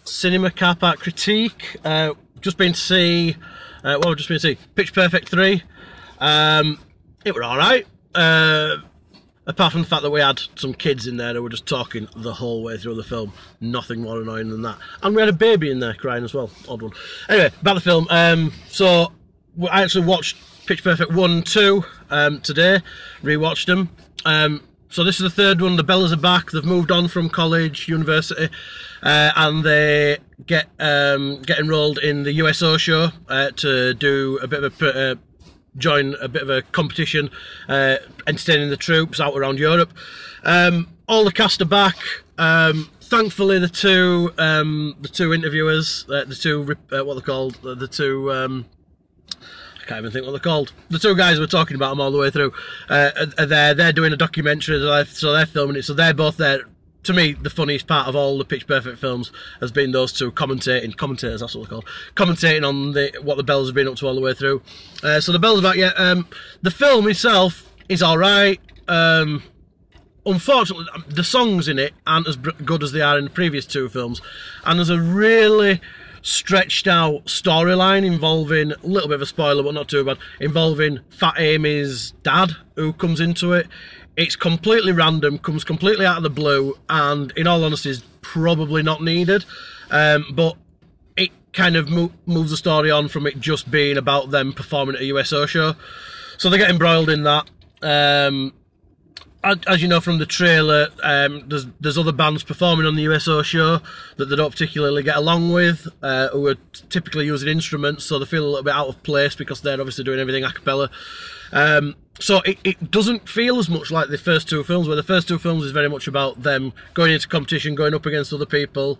Cinema car park critique. Just been to see. What have I just been to see? Pitch Perfect 3. It were alright. Apart from the fact that we had some kids in there that were just talking the whole way through the film. Nothing more annoying than that. And we had a baby in there crying as well. Odd one. Anyway, about the film. So I actually watched Pitch Perfect 1 and 2 today. Rewatched them. So this is the third one. The Bellas are back. They've moved on from college, university, and they get enrolled in the USO show to do a bit of a join a bit of a competition, entertaining the troops out around Europe. All the cast are back. Thankfully, the two interviewers, the two what they're called, the two. I can't even think what they're called. The two guys were talking about them all the way through. They're doing a documentary, so they're filming it. So they're both there. To me, the funniest part of all the Pitch Perfect films has been those two commentators, that's what they're called, commentating on what the Bells have been up to all the way through. So the Bells are back, yeah. The film itself is alright. Unfortunately, the songs in it aren't as good as they are in the previous two films. And there's a really stretched out storyline involving, a little bit of a spoiler but not too bad, involving Fat Amy's dad who comes into it. It's completely random, comes completely out of the blue, and in all honesty is probably not needed, but it kind of moves the story on from it just being about them performing at a USO show. So they get embroiled in that. As you know from the trailer, there's other bands performing on the USO show that they don't particularly get along with, who are typically using instruments, so they feel a little bit out of place because they're obviously doing everything a cappella. So it doesn't feel as much like the first two films, where the first two films is very much about them going into competition, going up against other people,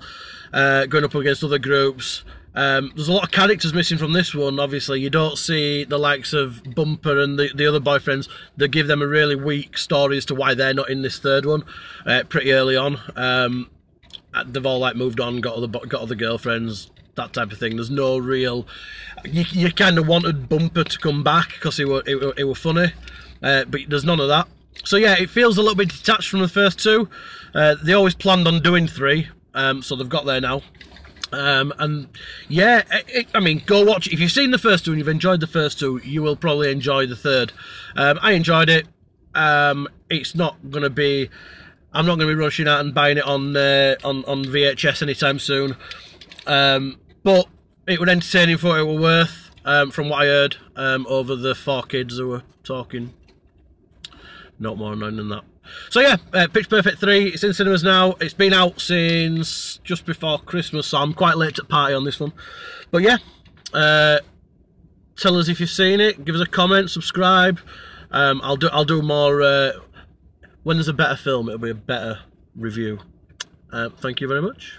going up against other groups. There's a lot of characters missing from this one. Obviously, you don't see the likes of Bumper and the other boyfriends. They give them a really weak story as to why they're not in this third one pretty early on. They've all moved on, got other girlfriends, that type of thing. There's no real. You kind of wanted Bumper to come back because it were funny, but there's none of that. So yeah, it feels a little bit detached from the first two. They always planned on doing 3, so they've got there now. And yeah, I mean, go watch it. If you've seen the first two and you've enjoyed the first two, you will probably enjoy the third. I enjoyed it. It's not going to be. I'm not going to be rushing out and buying it on VHS anytime soon. But it was entertaining for what it were worth, from what I heard, over the 4 kids who were talking. Not more annoying than that. So yeah, Pitch Perfect 3, it's in cinemas now. It's been out since just before Christmas, so I'm quite late to the party on this one. But yeah, tell us if you've seen it, give us a comment, subscribe. I'll do more, when there's a better film, it'll be a better review. Thank you very much.